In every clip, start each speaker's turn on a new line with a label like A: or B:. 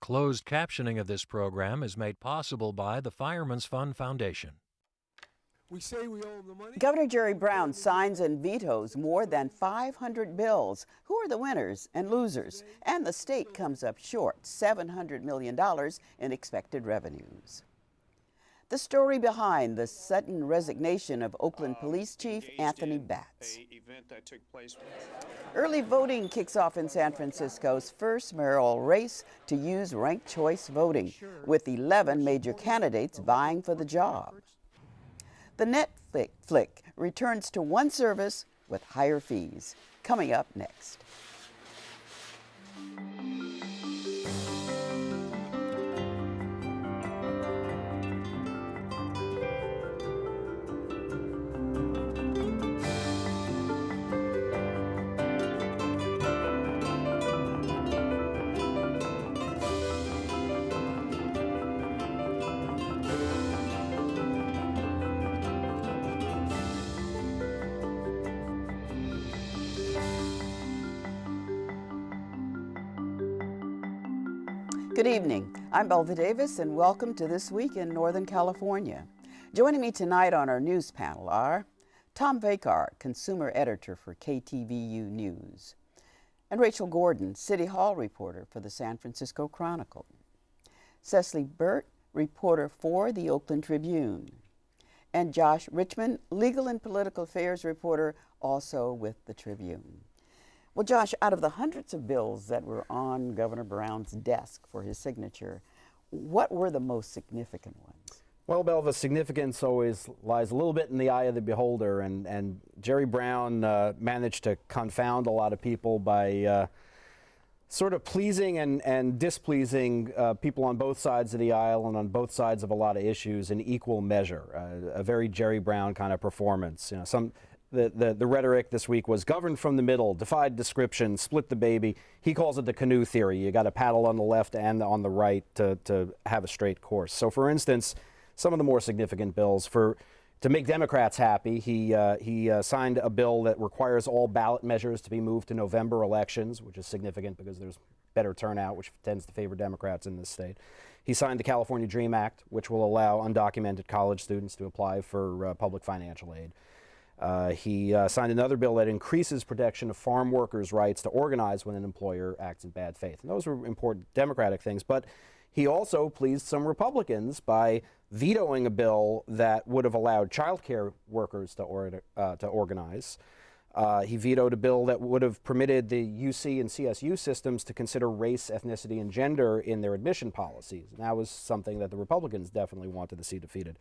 A: Closed captioning of this program is made possible by the Fireman's Fund Foundation.
B: We say we owe them the money.
C: Governor Jerry Brown signs and vetoes more than 500 bills. Who are the winners and losers? And the state comes up short, $700 million in expected revenues. The story behind the sudden resignation of Oakland Police Chief Anthony Batts. Early voting kicks off in San Francisco's first mayoral race to use ranked choice voting, with 11 major candidates vying for the job. The Netflix flick returns to one service with higher fees. Coming up next. Good evening. I'm Belva Davis, and welcome to This Week in Northern California. Joining me tonight on our news panel are Tom Vakar, consumer editor for KTVU News, and Rachel Gordon, City Hall reporter for the San Francisco Chronicle, Cecily Burt, reporter for the Oakland Tribune, and Josh Richmond, legal and political affairs reporter, also with the Tribune. Well, Josh, out of the hundreds of bills that were on Governor Brown's desk for his signature, what were the most significant ones?
D: Well, Belva, significance always lies a little bit in the eye of the beholder, and Jerry Brown managed to confound a lot of people by sort of pleasing and displeasing people on both sides of the aisle and on both sides of a lot of issues in equal measure. A very Jerry Brown kind of performance. You know, the rhetoric this week was governed from the middle, defied description, split the baby. He calls it the canoe theory. You got to paddle on the left and on the right to have a straight course. So, for instance, some of the more significant bills to make Democrats happy, he signed a bill that requires all ballot measures to be moved to November elections, which is significant because there's better turnout, which tends to favor Democrats in this state. He signed the California DREAM Act, which will allow undocumented college students to apply for public financial aid. He signed another bill that increases protection of farm workers' rights to organize when an employer acts in bad faith. And those were important Democratic things. But he also pleased some Republicans by vetoing a bill that would have allowed child care workers to organize. He vetoed a bill that would have permitted the UC and CSU systems to consider race, ethnicity, and gender in their admission policies. And that was something that the Republicans definitely wanted to see defeated.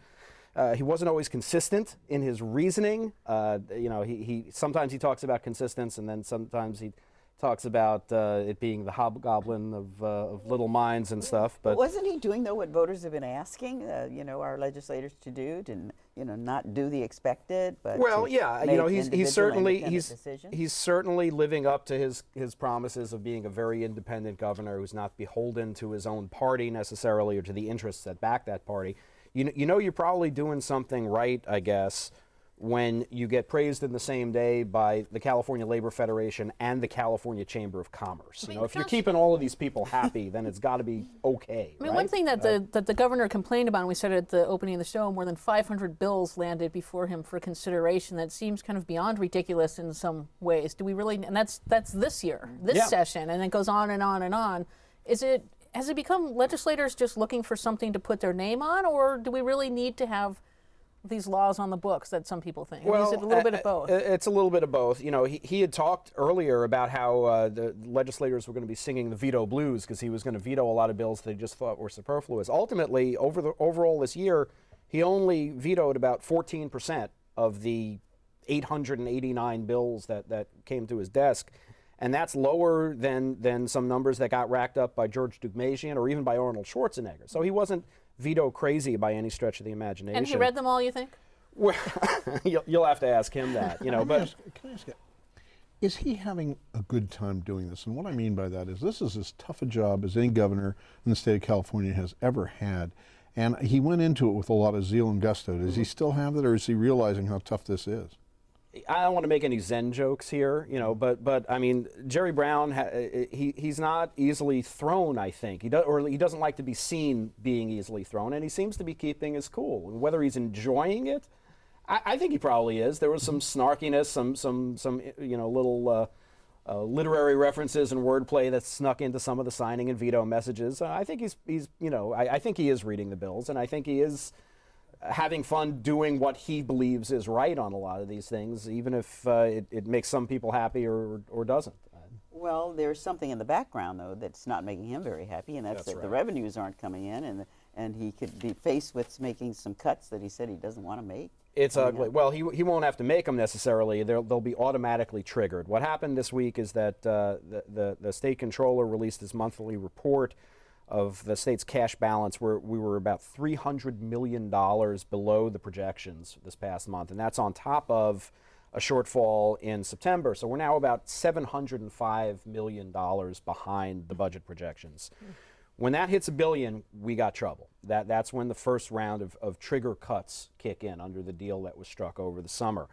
D: He wasn't always consistent in his reasoning. You know, he sometimes he talks about consistence, and then sometimes he talks about it being the hobgoblin of little minds and stuff. But
C: wasn't he doing, though, what voters have been asking, you know, our legislators to do, to, you know, not do the expected, but
D: well, yeah, you know, he's certainly living up to his promises of being a very independent governor who's not beholden to his own party necessarily or to the interests that back that party. You know, you're probably doing something right, I guess, when you get praised in the same day by the California Labor Federation and the California Chamber of Commerce. You know, if you're keeping all of these people happy, then it's got to be okay.
E: I mean,
D: right?
E: one thing that the governor complained about, and we said at the opening of the show, more than 500 bills landed before him for consideration. That seems kind of beyond ridiculous in some ways. Do we really? And that's this year, this session, and it goes on and on and on. Has it become legislators just looking for something to put their name on, or do we really need to have these laws on the books that some people think?
D: Well,
E: is it a little bit of both?
D: It's a little bit of both. You know, he had talked earlier about how the legislators were going to be singing the veto blues because he was going to veto a lot of bills they just thought were superfluous. Ultimately, overall this year, he only vetoed about 14% of the 889 bills that came to his desk. And that's lower than some numbers that got racked up by George Dugmasian or even by Arnold Schwarzenegger. So he wasn't veto crazy by any stretch of the imagination.
E: And he read them all, you think?
D: Well, you'll have to ask him that. You know, but
F: can I ask you, is he having a good time doing this? And what I mean by that is this is as tough a job as any governor in the state of California has ever had. And he went into it with a lot of zeal and gusto. Does he still have that, or is he realizing how tough this is?
D: I don't want to make any Zen jokes here, you know, but I mean, Jerry Brown, he's not easily thrown, I think. He doesn't like to be seen being easily thrown, and he seems to be keeping his cool. Whether he's enjoying it, I think he probably is. There was some snarkiness, some you know, little literary references and wordplay that snuck into some of the signing and veto messages. I think he's you know, I think he is reading the bills, and I think he is having fun doing what he believes is right on a lot of these things, even if it makes some people happy or doesn't.
C: Well, there's something in the background, though, that's not making him very happy, and that's that the revenues aren't coming in, and he could be faced with making some cuts that he said he doesn't want to make.
D: It's ugly. Well, he won't have to make them necessarily. They'll be automatically triggered. What happened this week is that the state controller released his monthly report of the state's cash balance, where we were about $300 million below the projections this past month, and that's on top of a shortfall in September. So we're now about $705 million behind the budget projections. When that hits $1 billion, we got trouble. That's when the first round of trigger cuts kick in under the deal that was struck over the summer.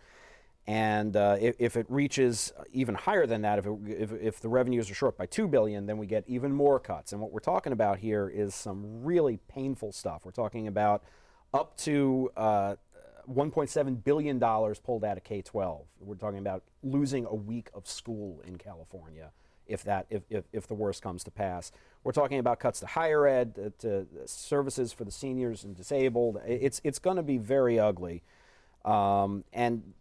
D: And if it reaches even higher than that, if the revenues are short by $2 billion, then we get even more cuts. And what we're talking about here is some really painful stuff. We're talking about up to $1.7 billion pulled out of K-12. We're talking about losing a week of school in California if the worst comes to pass. We're talking about cuts to higher ed, to services for the seniors and disabled. It's going to be very ugly. And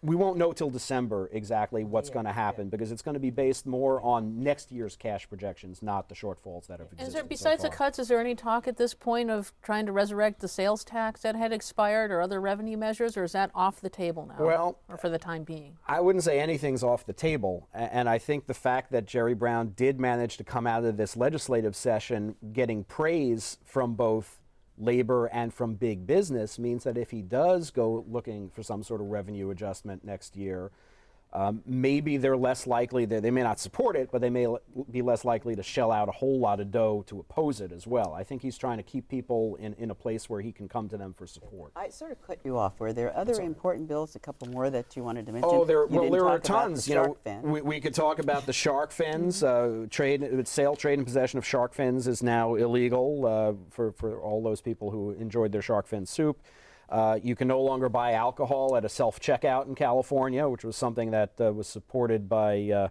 D: we won't know till December exactly what's going to happen, because it's going to be based more on next year's cash projections, not the shortfalls that have existed.
E: Is there, besides the cuts, is there any talk at this point of trying to resurrect the sales tax that had expired or other revenue measures, or is that off the table now?
D: Well,
E: or for the time being?
D: I wouldn't say anything's off the table, and I think the fact that Jerry Brown did manage to come out of this legislative session getting praise from both labor and from big business means that if he does go looking for some sort of revenue adjustment next year, maybe they're less likely, they may not support it, but they may be less likely to shell out a whole lot of dough to oppose it as well. I think he's trying to keep people in a place where he can come to them for support.
C: I sort of cut you off. Were there other important bills, a couple more that you wanted to mention?
D: Oh, there are
C: talk
D: tons.
C: The shark fin.
D: We could talk about the shark fins. Sale, trade, and possession of shark fins is now illegal for all those people who enjoyed their shark fin soup. You can no longer buy alcohol at a self-checkout in California, which was something that was supported by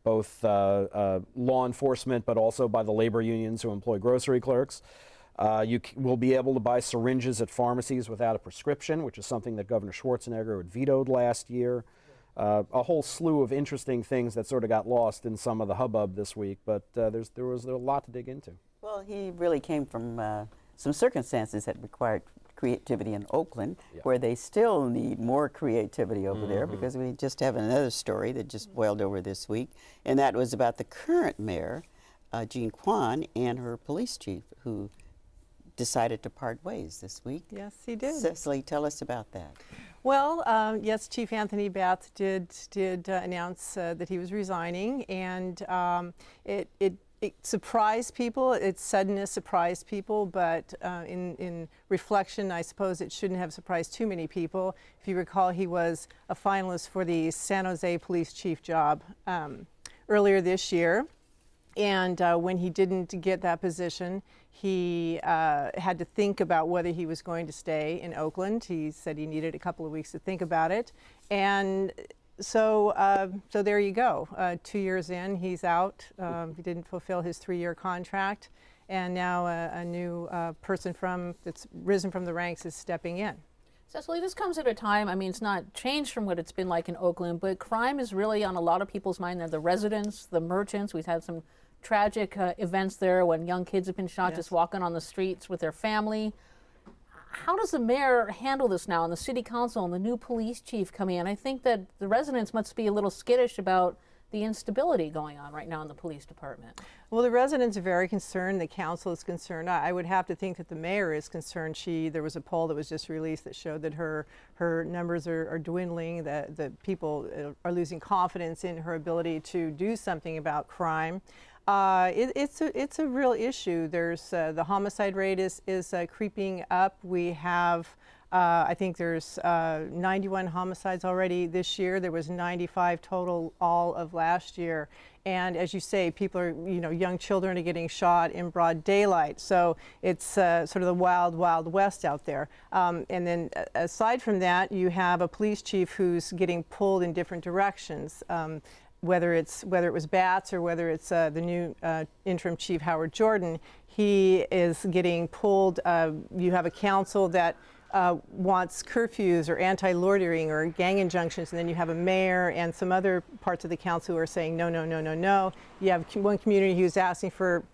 D: both law enforcement, but also by the labor unions who employ grocery clerks. You will be able to buy syringes at pharmacies without a prescription, which is something that Governor Schwarzenegger had vetoed last year. A whole slew of interesting things that sort of got lost in some of the hubbub this week, but there was a lot to dig into.
C: Well, he really came from some circumstances that required creativity in Oakland, where they still need more creativity over there, because we just have another story that just boiled over this week, and that was about the current mayor, Jean Quan, and her police chief, who decided to part ways this week.
G: Yes, he did.
C: Cecily, tell us about that.
G: Well, yes, Chief Anthony Bath did announce that he was resigning, and it surprised people. Its suddenness surprised people, but in reflection, I suppose it shouldn't have surprised too many people. If you recall, he was a finalist for the San Jose police chief job earlier this year. And when he didn't get that position, he had to think about whether he was going to stay in Oakland. He said he needed a couple of weeks to think about it. And so there you go. 2 years in, he's out. He didn't fulfill his 3-year contract. And now a new person that's risen from the ranks is stepping in.
E: Cecily, this comes at a time, I mean, it's not changed from what it's been like in Oakland, but crime is really on a lot of people's mind. They're the residents, the merchants. We've had some tragic events there when young kids have been shot just walking on the streets with their family. How does the mayor handle this now, and the city council and the new police chief coming in? I think that the residents must be a little skittish about the instability going on right now in the police department.
G: Well, the residents are very concerned. The council is concerned. I would have to think that the mayor is concerned. There was a poll that was just released that showed that her numbers are dwindling, that people are losing confidence in her ability to do something about crime. It's a real issue. There's the homicide rate is creeping up. We have I think there's 91 homicides already this year. There was 95 total all of last year. And as you say, people are, young children are getting shot in broad daylight. So it's sort of the wild, wild west out there. And then aside from that, you have a police chief who's getting pulled in different directions. Whether it was Batts or whether it's the new interim chief, Howard Jordan, he is getting pulled. You have a council that wants curfews or anti-loitering or gang injunctions, and then you have a mayor and some other parts of the council who are saying no, no, no, no, no. You have one community who's asking for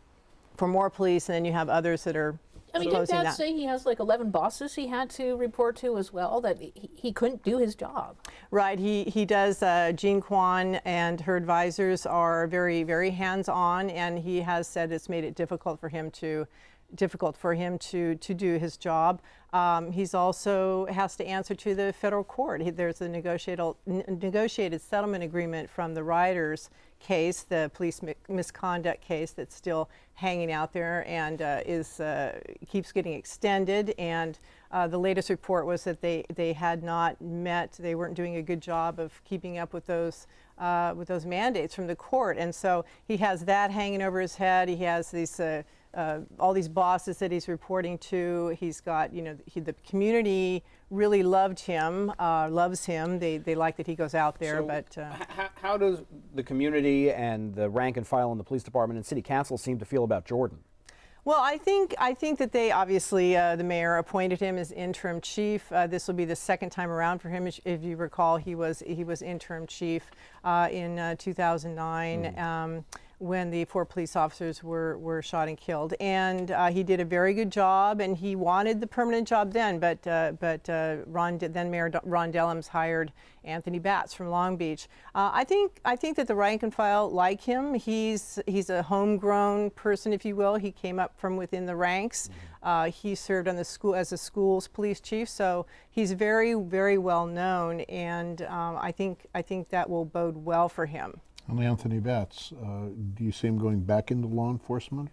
G: more police, and then you have others that are
E: didn't
G: opposing
E: Dad
G: that.
E: say he has like 11 bosses he had to report to as well, that he couldn't do his job?
G: Right, he does. Jean Kwan and her advisors are very, very hands-on, and he has said it's made it difficult for him to do his job. He's also has to answer to the federal court. There's a negotiated settlement agreement from the rioters case, the police misconduct case, that's still hanging out there and keeps getting extended. And the latest report was that they had not met. They weren't doing a good job of keeping up with those mandates from the court. And so he has that hanging over his head. He has these. All these bosses that he's reporting to. He's got, the community really loves him. They like that he goes out there.
D: So
G: but
D: how does the community and the rank and file in the police department and city council seem to feel about Jordan?
G: Well, I think that they obviously, the mayor appointed him as interim chief. This will be the second time around for him. If you recall, he was interim chief in 2009. When the 4 police officers were shot and killed. And he did a very good job, and he wanted the permanent job then, but then Mayor Ron Dellums hired Anthony Batts from Long Beach. I think that the rank and file like him. He's a homegrown person, if you will. He came up from within the ranks. He served on the school as a school's police chief, so he's very, very well known, and I think that will bode well for him.
F: And Anthony Batts, do you see him going back into law enforcement?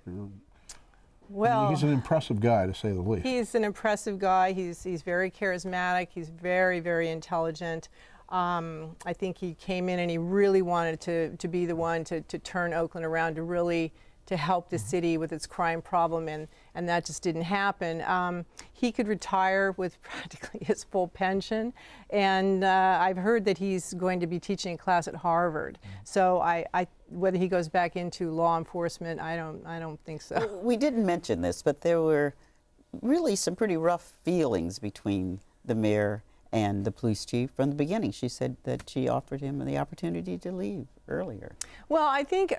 G: Well,
F: he's an impressive guy, to say the least.
G: He's an impressive guy. He's very charismatic. He's very, very intelligent. I think he came in and he really wanted to be the one to turn Oakland around, to help the city with its crime problem, and that just didn't happen. He could retire with practically his full pension, and I've heard that he's going to be teaching a class at Harvard. So whether he goes back into law enforcement, I don't think so.
C: We didn't mention this, but there were really some pretty rough feelings between the mayor and the police chief from the beginning. She said that she offered him the opportunity to leave earlier.
G: Well, I think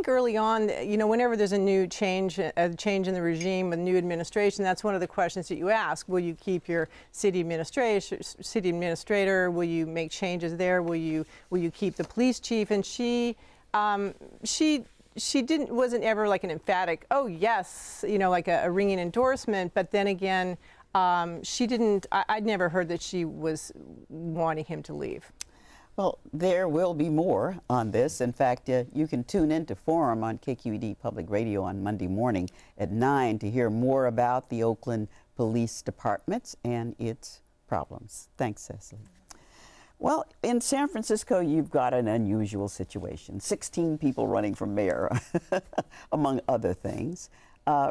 G: early on, whenever there's a new change in the regime, a new administration, that's one of the questions that you ask. Will you keep your city administrator? Will you make changes there? Will you keep the police chief? And she wasn't ever like an emphatic, oh yes, like a ringing endorsement. But then again, she didn't. I'd never heard that she was wanting him to leave.
C: Well, there will be more on this. In fact, you can tune into Forum on KQED Public Radio on Monday morning at 9 to hear more about the Oakland Police Department and its problems. Thanks, Cecily. Well, in San Francisco, you've got an unusual situation. 16 people running for mayor, among other things.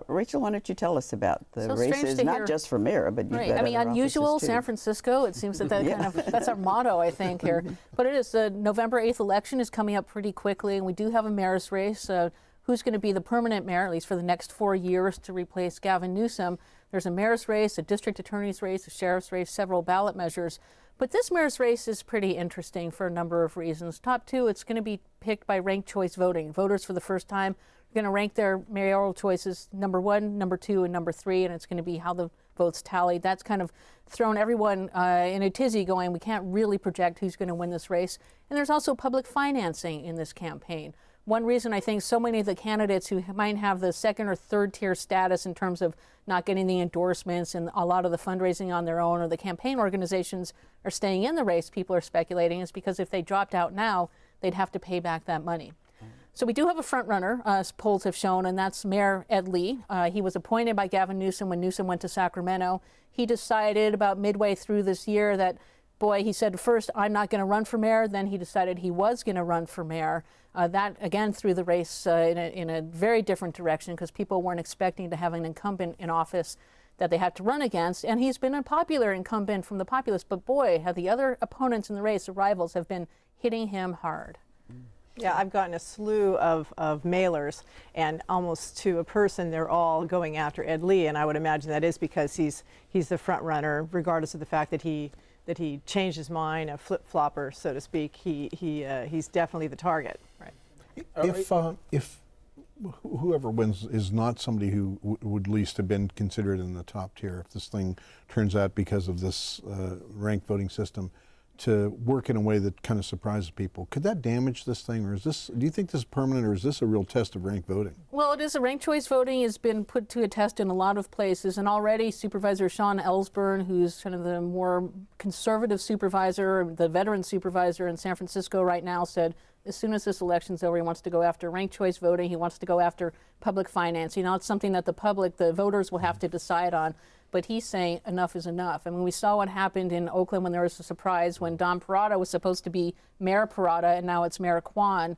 C: Rachel, why don't you tell us about the races, not just for mayor, but you've got other
E: unusual,
C: offices too.
E: San Francisco. It seems that that's our motto, I think, here. But it is the November 8th election is coming up pretty quickly, and we do have a mayor's race. Who's going to be the permanent mayor, at least for the next 4 years, to replace Gavin Newsom? There's a mayor's race, a district attorney's race, a sheriff's race, several ballot measures. But this mayor's race is pretty interesting for a number of reasons. Top 2, it's going to be picked by ranked choice voting. Voters for the first time are going to rank their mayoral choices number 1, number 2, and number 3, and it's going to be how the votes tallied. That's kind of thrown everyone in a tizzy going, we can't really project who's going to win this race. And there's also public financing in this campaign. One reason I think so many of the candidates who might have the 2nd or 3rd tier status in terms of not getting the endorsements and a lot of the fundraising on their own, or the campaign organizations are staying in the race, people are speculating, is because if they dropped out now, they'd have to pay back that money. So we do have a front runner, as polls have shown, and that's Mayor Ed Lee. He was appointed by Gavin Newsom when Newsom went to Sacramento. He decided about midway through this year that, boy, he said first, I'm not going to run for mayor. Then he decided he was going to run for mayor. That, again, threw the race in a very different direction because people weren't expecting to have an incumbent in office that they had to run against. And he's been a popular incumbent from the populace. But, boy, how the other opponents in the race, the rivals, have been hitting him hard.
G: Yeah, I've gotten a slew of mailers, and almost to a person, they're all going after Ed Lee, and I would imagine that is because he's the front runner, regardless of the fact that he changed his mind, a flip-flopper, so to speak. He's definitely the target.
F: Right. If whoever wins is not somebody who would least have been considered in the top tier, if this thing turns out because of this ranked voting system to work in a way that kind of surprises people, could that damage this thing, or is this? Do you think this is permanent, or is this a real test of ranked voting?
E: Well, it is. A ranked choice voting has been put to a test in a lot of places, and already Supervisor Sean Ellsburn, who's kind of the more conservative supervisor, the veteran supervisor in San Francisco right now, said as soon as this election's over, he wants to go after ranked choice voting. He wants to go after public financing. Now, it's something that the public, the voters, will have to decide on. But he's saying enough is enough. I mean, we saw what happened in Oakland when there was a surprise when Don Parada was supposed to be Mayor Parada, and now it's Mayor Kwan.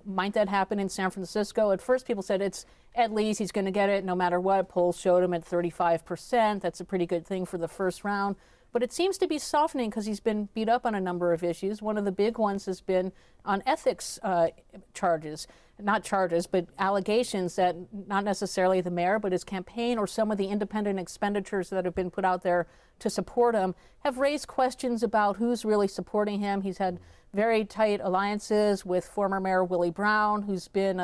E: Might that happen in San Francisco? At first, people said it's Ed Lee's, he's going to get it no matter what. Polls showed him at 35%. That's a pretty good thing for the first round. But it seems to be softening because he's been beat up on a number of issues. One of the big ones has been on ethics charges. Not charges, but allegations that not necessarily the mayor, but his campaign or some of the independent expenditures that have been put out there to support him have raised questions about who's really supporting him. He's had very tight alliances with former Mayor Willie Brown, who's been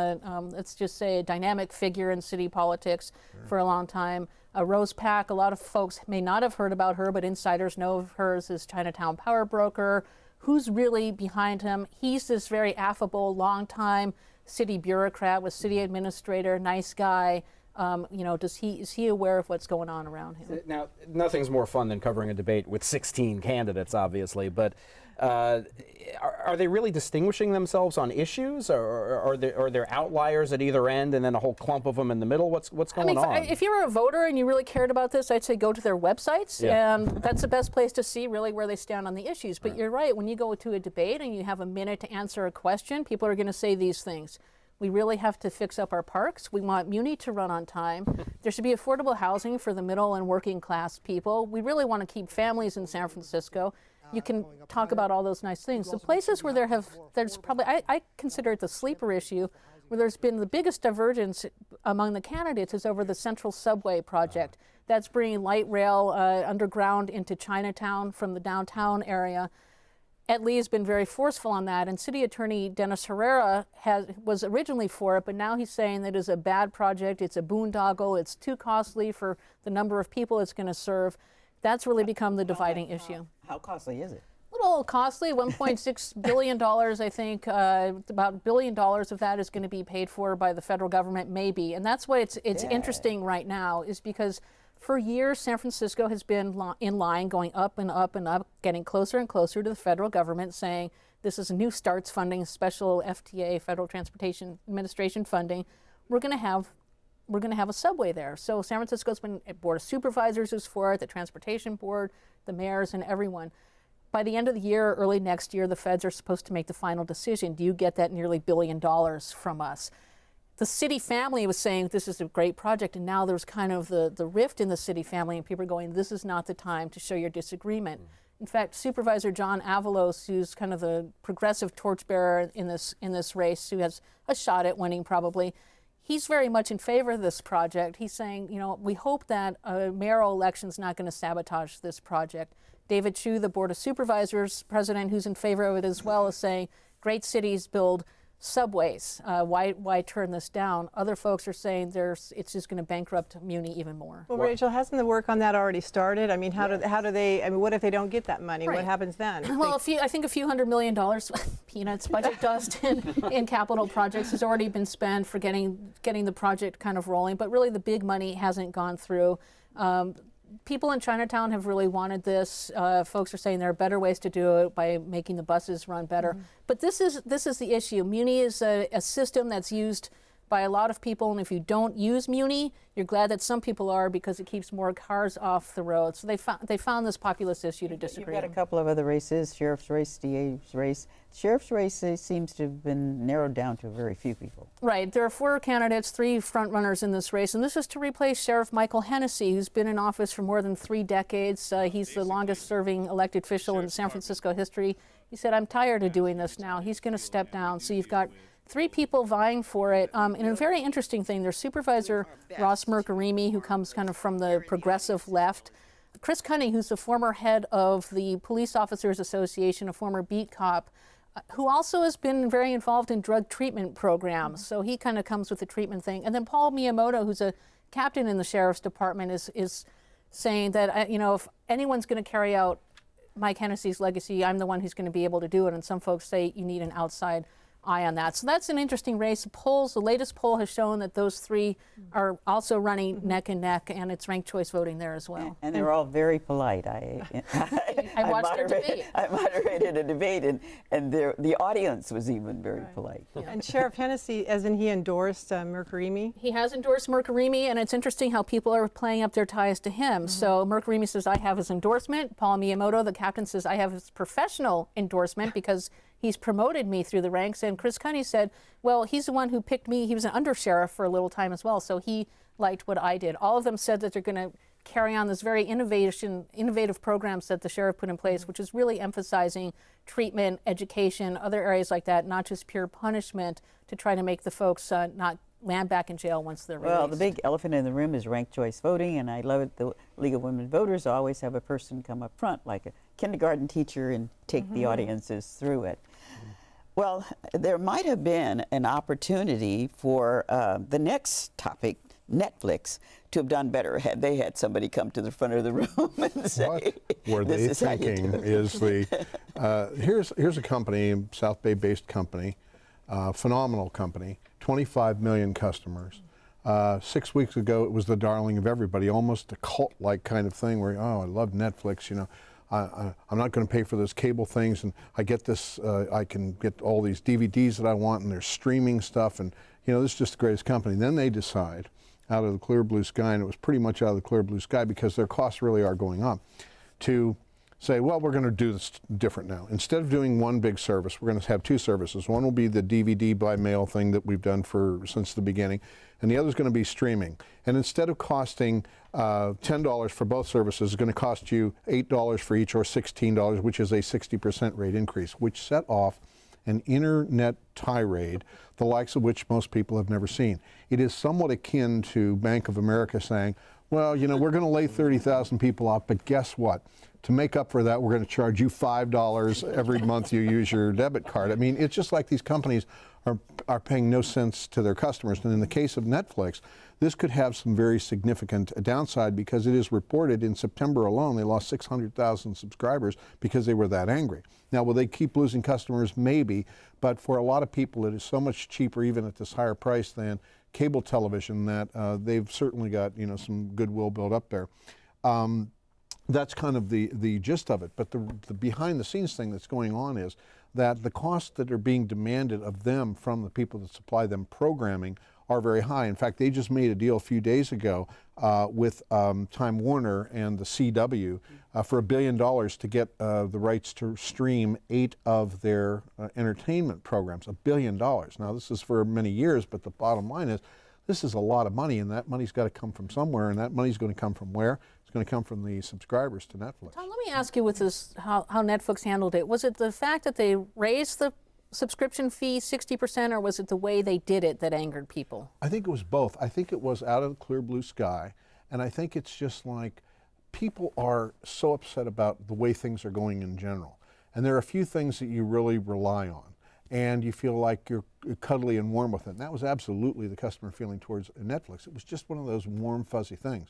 E: let's just say, a dynamic figure in city politics for a long time. Rose Pack, a lot of folks may not have heard about her, but insiders know of her as his Chinatown power broker. Who's really behind him? He's this very affable, long-time city bureaucrat, was city administrator, nice guy. Is he aware of what's going on around him?
D: Now, nothing's more fun than covering a debate with 16 candidates, obviously, but are they really distinguishing themselves on issues, or are there outliers at either end and then a whole clump of them in the middle? What's going on?
E: If you were a voter and you really cared about this, I'd say go to their websites, and that's the best place to see really where they stand on the issues. But you're right, when you go to a debate and you have a minute to answer a question, people are going to say these things. We really have to fix up our parks. We want Muni to run on time. There should be affordable housing for the middle and working class people. We really want to keep families in San Francisco. You can talk about all those nice things. The places where there's probably, I consider it the sleeper issue, where there's been the biggest divergence among the candidates is over the Central Subway project. That's bringing light rail underground into Chinatown from the downtown area. Ed Lee has been very forceful on that, and City Attorney Dennis Herrera was originally for it, but now he's saying that it's a bad project, it's a boondoggle, it's too costly for the number of people it's going to serve. That's really become the dividing issue.
C: How costly is it?
E: A little costly, $1.6 billion, I think. About $1 billion of that is going to be paid for by the federal government, maybe. And that's why it's interesting right now, is because for years, San Francisco has been in line, going up and up and up, getting closer and closer to the federal government, saying this is a new starts funding, special FTA, Federal Transportation Administration funding. We're going to have a subway there. So San Francisco's been, Board of Supervisors is for it, the Transportation Board, the mayors, and everyone. By the end of the year, early next year, the feds are supposed to make the final decision. Do you get that nearly $1 billion from us? The city family was saying this is a great project, and now there's kind of the rift in the city family, and people are going, this is not the time to show your disagreement. In fact, Supervisor John Avalos, who's kind of the progressive torchbearer in this race, who has a shot at winning probably, he's very much in favor of this project. He's saying, we hope that a mayoral election's not going to sabotage this project. David Chu, the Board of Supervisors president, who's in favor of it as well, is saying great cities build subways. Why turn this down? Other folks are saying it's just going to bankrupt Muni even more.
G: Well, Rachel, hasn't the work on that already started? I mean, how do they? I mean, what if they don't get that money? Right. What happens then?
E: Well, I think a few $100 million, peanuts, budget dust in capital projects has already been spent for getting the project kind of rolling. But really, the big money hasn't gone through. people in Chinatown have really wanted this. Folks are saying there are better ways to do it by making the buses run better. But this is the issue. Muni is a system that's used by a lot of people, and if you don't use Muni, you're glad that some people are, because it keeps more cars off the road. So they found this populist issue to disagree
C: You've got
E: on.
C: a couple of other races, sheriff's race, DA's race. Sheriff's race seems to have been narrowed down to very few people.
E: Right. There are 4 candidates, 3 front runners in this race, and this is to replace Sheriff Michael Hennessy, who's been in office for more than 3 decades. He's the longest-serving elected official in San Francisco history. He said, "I'm tired of doing this now." He's going to step down. So you've got 3 people vying for it. And a very interesting thing, there's Supervisor Ross Mercarimi, who comes kind of from the progressive left. Chris Cunning, who's the former head of the Police Officers Association, a former beat cop, who also has been very involved in drug treatment programs. So he kind of comes with the treatment thing. And then Paul Miyamoto, who's a captain in the Sheriff's Department, is saying that, if anyone's going to carry out Mike Hennessy's legacy, I'm the one who's going to be able to do it. And some folks say you need an outside eye on that. So that's an interesting race. The latest poll has shown that those 3 are also running neck and neck, and it's ranked choice voting there as well.
C: And they're all very polite.
E: I watched their debate.
C: I moderated a debate, and the audience was even very polite.
G: Yeah. And Sheriff Hennessy, as in he endorsed Mercarimi?
E: He has endorsed Mercarimi, and it's interesting how people are playing up their ties to him. So Mercarimi says, I have his endorsement. Paul Miyamoto, the captain, says, I have his professional endorsement because he's promoted me through the ranks. And Chris Cunning said, well, he's the one who picked me. He was an undersheriff for a little time as well, so he liked what I did. All of them said that they're going to carry on this very innovative programs that the sheriff put in place, which is really emphasizing treatment, education, other areas like that, not just pure punishment, to try to make the folks not land back in jail once they're released.
C: Well, the big elephant in the room is ranked choice voting, and I love it. The League of Women Voters always have a person come up front, like a kindergarten teacher, and take the audiences through it. Well, there might have been an opportunity for the next topic, Netflix, to have done better had they had somebody come to the front of the room and say,
F: What were they thinking is here's a company, South Bay-based company, phenomenal company, 25 million customers. 6 weeks ago, it was the darling of everybody, almost a cult-like kind of thing where, oh, I love Netflix, I'm not going to pay for those cable things, and I get this, I can get all these DVDs that I want, and there's streaming stuff, and this is just the greatest company. And then they decide, out of the clear blue sky, and it was pretty much out of the clear blue sky because their costs really are going up, to say, well, we're going to do this different now. Instead of doing one big service, we're going to have 2 services. One will be the DVD by mail thing that we've done since the beginning, and the other is going to be streaming. And instead of costing $10 for both services, it's going to cost you $8 for each, or $16, which is a 60% rate increase, which set off an internet tirade, the likes of which most people have never seen. It is somewhat akin to Bank of America saying, well, we're going to lay 30,000 people off, but guess what? To make up for that, we're going to charge you $5 every month you use your debit card. I mean, it's just like these companies are paying no sense to their customers. And in the case of Netflix, this could have some very significant downside, because it is reported in September alone they lost 600,000 subscribers because they were that angry. Now, will they keep losing customers? Maybe, but for a lot of people it is so much cheaper, even at this higher price, than cable television, that they've certainly got some goodwill built up there. That's kind of the gist of it. But the behind the scenes thing that's going on is that the costs that are being demanded of them from the people that supply them programming are very high. In fact, they just made a deal a few days ago with Time Warner and the CW for $1 billion to get the rights to stream 8 of their entertainment programs. $1 billion. Now, this is for many years, but the bottom line is this is a lot of money, and that money's got to come from somewhere, and that money's going to come from where? It's going to come from the subscribers to Netflix.
E: Tom, let me ask you with this, how Netflix handled it. Was it the fact that they raised the subscription fee 60%, or was it the way they did it that angered people?
F: I think it was both. I think it was out of the clear blue sky, and I think it's just like people are so upset about the way things are going in general. And there are a few things that you really rely on, and you feel like you're cuddly and warm with it. And that was absolutely the customer feeling towards Netflix. It was just one of those warm, fuzzy things.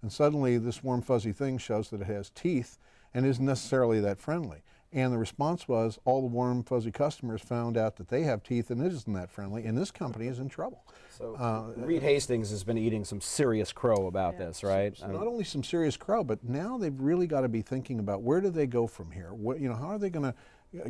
F: And suddenly this warm, fuzzy thing shows that it has teeth and isn't necessarily that friendly. And the response was all the warm, fuzzy customers found out that they have teeth and it isn't that friendly, and this company is in trouble.
D: So Reed Hastings has been eating some serious crow about this, right?
F: So not only some serious crow, but now they've really got to be thinking about where do they go from here? What, how are they going to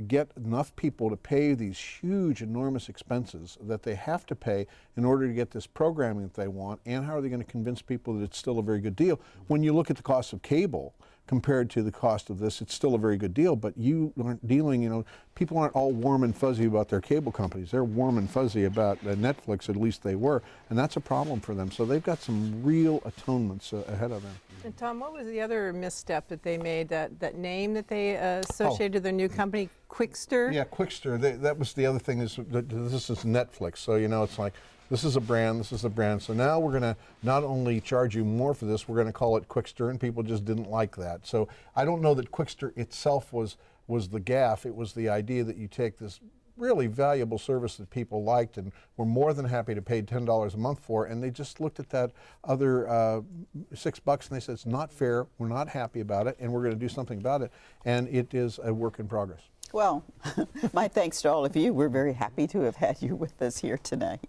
F: get enough people to pay these huge, enormous expenses that they have to pay in order to get this programming that they want, and how are they going to convince people that it's still a very good deal? When you look at the cost of cable compared to the cost of this, it's still a very good deal, but you aren't dealing, people aren't all warm and fuzzy about their cable companies. They're warm and fuzzy about Netflix, at least they were, and that's a problem for them. So they've got some real atonements ahead of them.
G: And Tom, what was the other misstep that they made, that name that they associated with their new company, Quickster?
F: Yeah, Quickster. That was the other thing, is that this is Netflix. So, it's like, this is a brand, this is a brand. So now we're going to not only charge you more for this, we're going to call it Quickster, and people just didn't like that. So I don't know that Quickster itself was the gaffe. It was the idea that you take this really valuable service that people liked and were more than happy to pay $10 a month for, and they just looked at that other $6 and they said, it's not fair, we're not happy about it, and we're going to do something about it. And it is a work in progress.
C: Well, my thanks to all of you. We're very happy to have had you with us here tonight.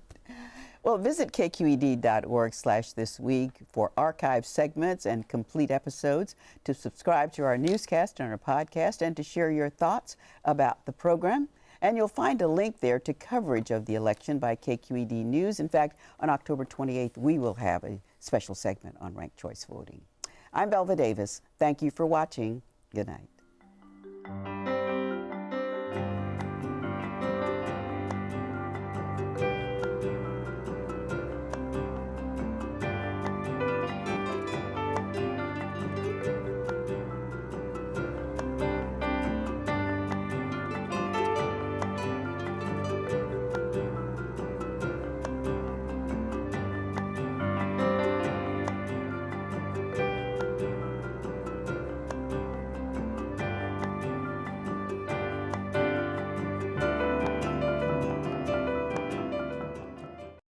C: Well, visit kqed.org/thisweek for archived segments and complete episodes, to subscribe to our newscast and our podcast, and to share your thoughts about the program. And you'll find a link there to coverage of the election by KQED News. In fact, on October 28th, we will have a special segment on ranked choice voting. I'm Belva Davis. Thank you for watching. Good night.